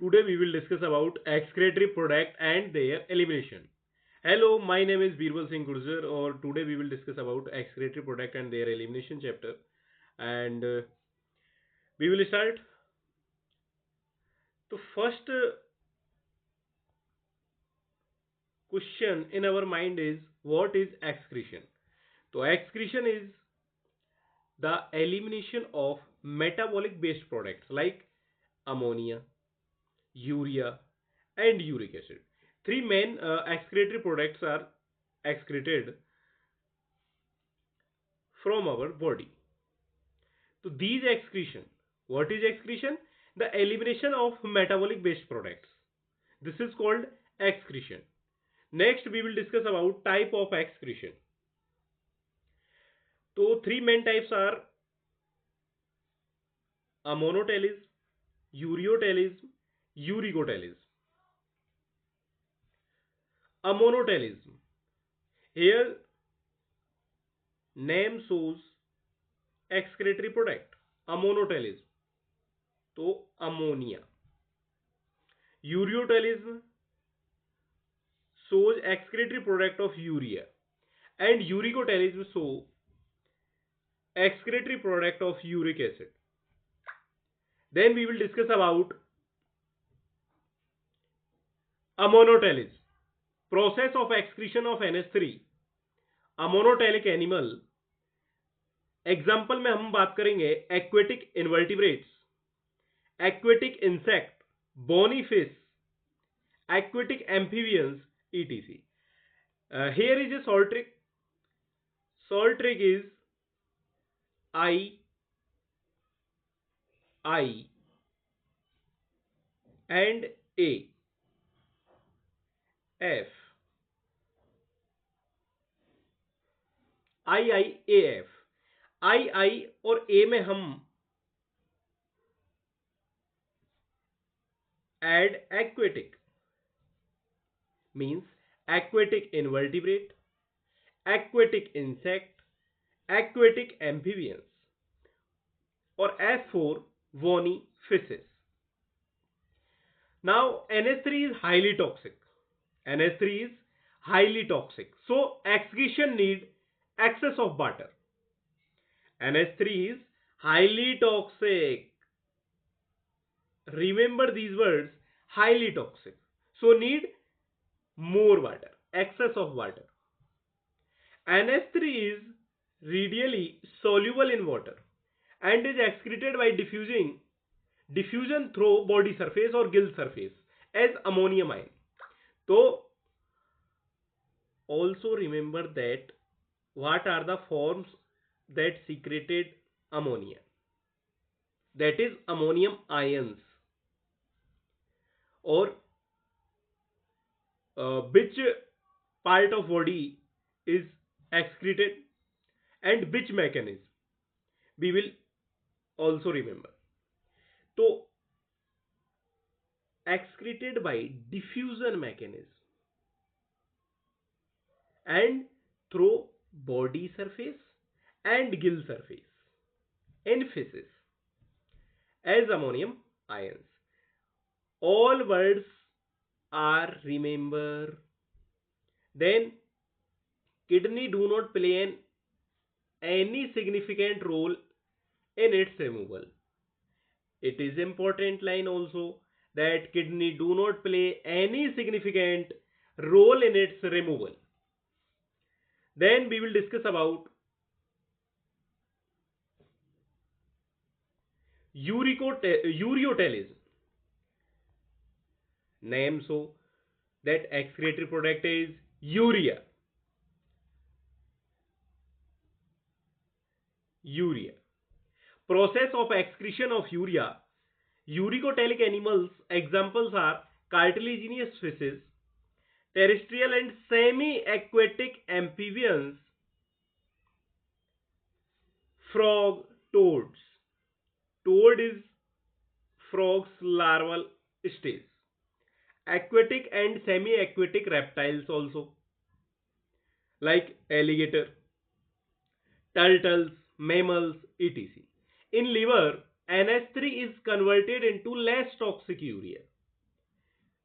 Today we will discuss about excretory product and their elimination. Hello, my name is Birbal Singh Gurjar, or today we will discuss about excretory product and their elimination chapter. And we will start. The first question in our mind is what is excretion? So excretion is the elimination of metabolic based products like ammonia, urea, and uric acid. Three main excretory products are excreted from our body. So these excretion, what is excretion? The elimination of metabolic based products. This is called excretion. Next we will discuss about type of excretion. So three main types are ammonotelism, ureotelism, uricotelism. Ammonotelism. Here name shows excretory product. Ammonotelism. So ammonia. Ureotelism shows excretory product of urea, and uricotelism shows excretory product of uric acid. Then we will discuss about ammonotelism, process of excretion of NH3 ammonotelic animal. Example में हम बात करेंगे aquatic invertebrates, aquatic insect, bony fish, aquatic amphibians etc. Here is a salt trick. Salt trick is I and A, F, IIAF. I और A में हम add aquatic, means aquatic invertebrate, aquatic insect, aquatic amphibians, or F4 bony fishes. Now NH3 is highly toxic. NH3 is highly toxic. So excretion need excess of water. NH3 is highly toxic. Remember these words, highly toxic. So need more water, excess of water. NH3 is readily soluble in water and is excreted by diffusion through body surface or gill surface as ammonium ion. So also remember that what are the forms that secreted ammonia? That is ammonium ions, or which part of body is excreted and which mechanism we will also remember. So excreted by diffusion mechanism and through body surface and gill surface in fishes as ammonium ions. All words are remember. Then kidney do not play any significant role in its removal. It is important line also that kidney do not play any significant role in its removal. Then we will discuss about ureotelism. Name so that excretory product is urea. Process of excretion of urea. Uricotelic animals examples are cartilaginous fishes, terrestrial and semi-aquatic amphibians, frog, toads. Toad is frog's larval stage. Aquatic and semi-aquatic reptiles also like alligator, turtles, mammals, etc. In liver, NH3 is converted into less toxic urea.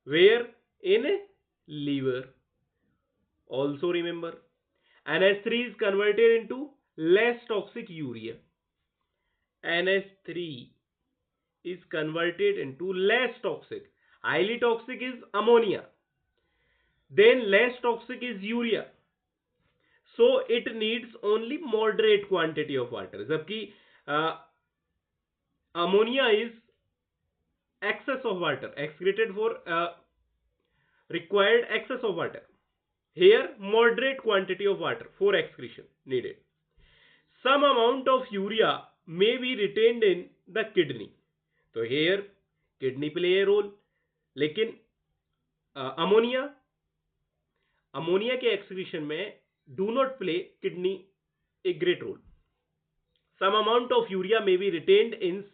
Where? In liver. Also remember, NH3 is converted into less toxic urea. NH3 is converted into less toxic. Highly toxic is ammonia. Then less toxic is urea. So it needs only moderate quantity of water. जबकि ammonia is excess of water excreted for required excess of water. Here moderate quantity of water for excretion needed. Some amount of urea may be retained in the kidney. तो here kidney play a role. लेकिन ammonia ammonia के excretion में do not play kidney a great role. Some amount of urea may be retained in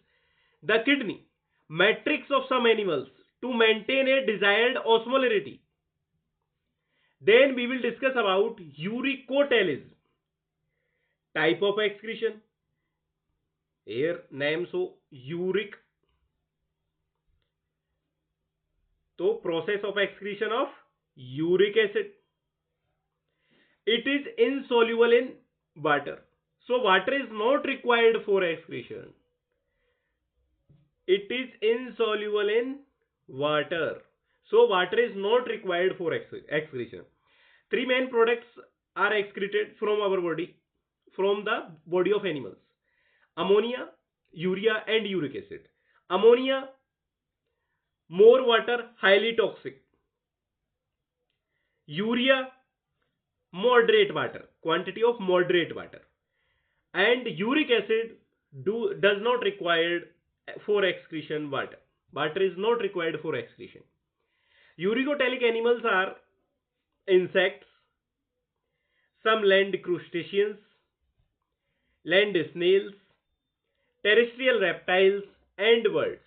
the kidney matrix of some animals to maintain a desired osmolarity. Then we will discuss about uricotalism, type of excretion. Here name so uric. So process of excretion of uric acid. It is insoluble in water. So water is not required for excretion. It is insoluble in water. So water is not required for excretion. Three main products are excreted from our body, from the body of animals: ammonia, urea, and uric acid. Ammonia, more water, highly toxic. Urea, moderate water, quantity of moderate water. And uric acid does not require for excretion water. Water is not required for excretion. Uricotelic animals are insects, some land crustaceans, land snails, terrestrial reptiles, and birds.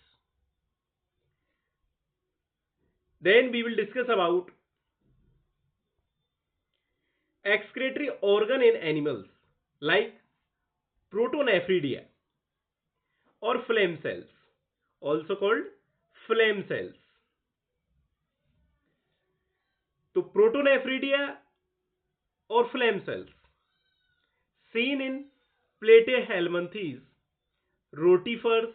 Then we will discuss about excretory organ in animals like protonephridia or phlegm cells, also called phlegm cells. So protonephridia or phlegm cells seen in platyhelminthes, rotifers,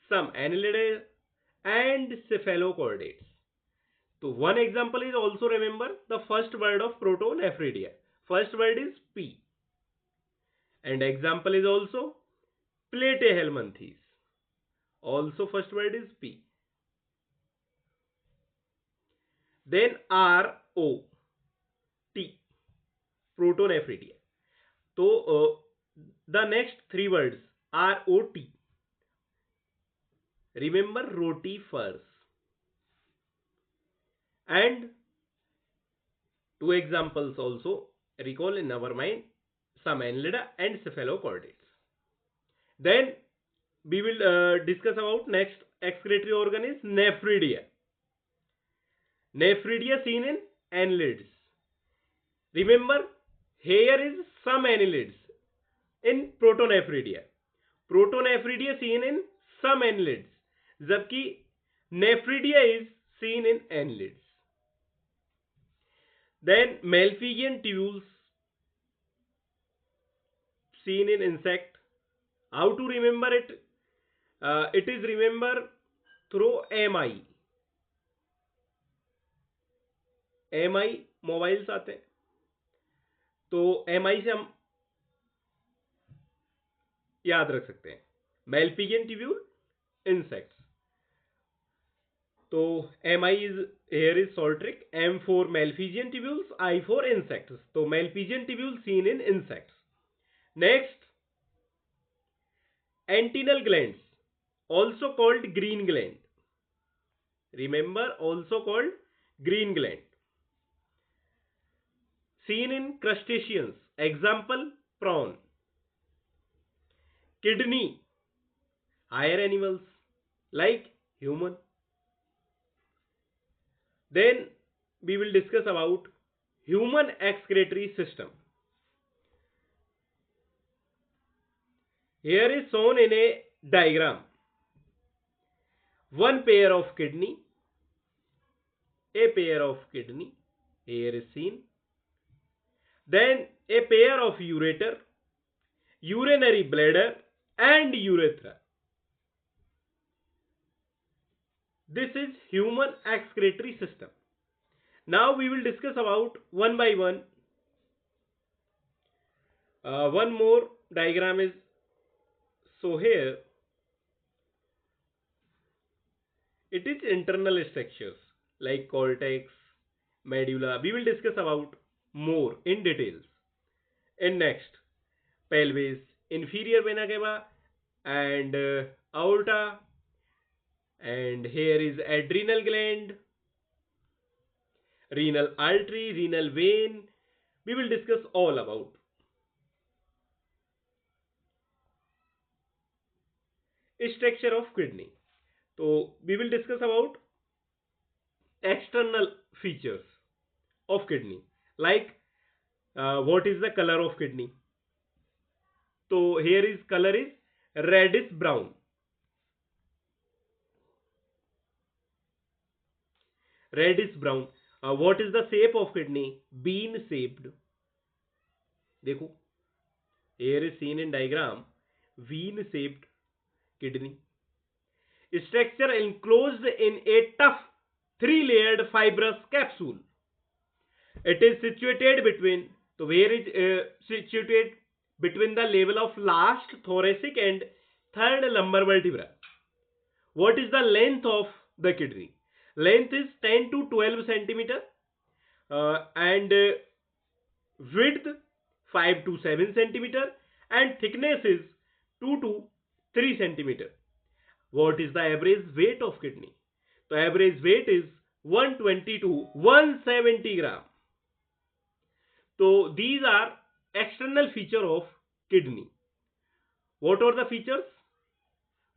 some annelidae, and cephalochordates. So one example is, also remember the first word of protonephridia. First word is P. And example is also platyhelminthes. Also first word is P. Then R O T, protonephridia. So the next three words R O T. Remember rotifers. And two examples also recall in our mind: some annelida and cephalochordates. Then we will discuss about next excretory organ is nephridia. Nephridia seen in annelids. Remember, here is some annelids in protonephridia. Protonephridia seen in some annelids, जबकि nephridia is seen in annelids. Then Malpighian tubules seen in insect. How to remember it? It is remember through MI. MI mobiles आते हैं, तो MI से हम याद रख सकते हैं. Malpighian tubule, insects. तो MI is here is Soltric, M for Malpighian tubules, I for insects. तो Malpighian tubules seen in insects. Next, antennal glands, also called green gland. Remember, also called green gland. Seen in crustaceans. Example, prawn. Kidney, higher animals like human. Then we will discuss about human excretory system. Here is shown in a diagram one pair of kidney, a pair of kidney, here is seen. Then a pair of ureter, urinary bladder and urethra. This is human excretory system. Now we will discuss about one by one. One more diagram is so here it is internal structures like cortex, medulla. We will discuss about more in details. In next, pelvis, inferior vena cava, and aorta, and here is adrenal gland, renal artery, renal vein. We will discuss all about. Structure of kidney. So we will discuss about external features of kidney, like what is the color of kidney. So here is color is reddish brown. Reddish brown. What is the shape of kidney? Bean shaped. देखो, here is seen in diagram, bean shaped kidney. Structure enclosed in a tough three-layered fibrous capsule. It is situated between, so where is situated between the level of last thoracic and third lumbar vertebra. What is the length of the kidney? Length is 10 to 12 centimeter, and width 5 to 7 centimeter, and thickness is 2 to 3 centimeter. What is the average weight of kidney? The average weight is 120 to 170 gram. So these are external feature of kidney. What are the features?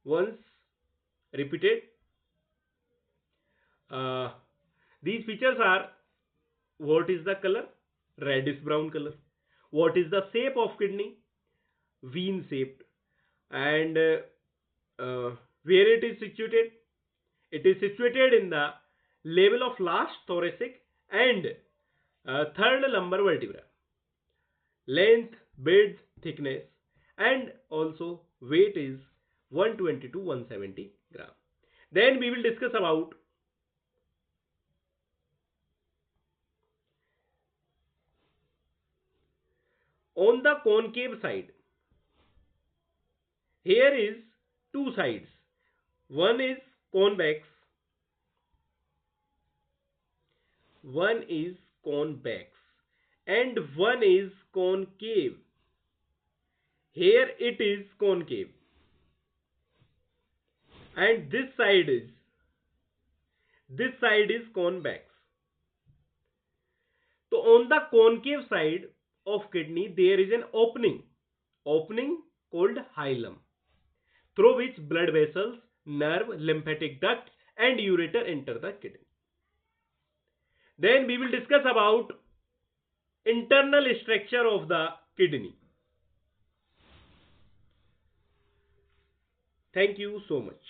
Once repeated. Uh, these features are: what is the color? Reddish brown color. What is the shape of kidney? Vein shaped. And where it is situated? It is situated in the level of last thoracic and third lumbar vertebra. Length, width, thickness, and also weight is 120 to 170 gram. Then we will discuss about on the concave side. Here is two sides. One is convex, one is convex, and one is concave. Here it is concave, and this side is convex. So on the concave side of kidney there is an opening called hilum, through which blood vessels, nerve, lymphatic duct and ureter enter the kidney. Then we will discuss about internal structure of the kidney. Thank you so much.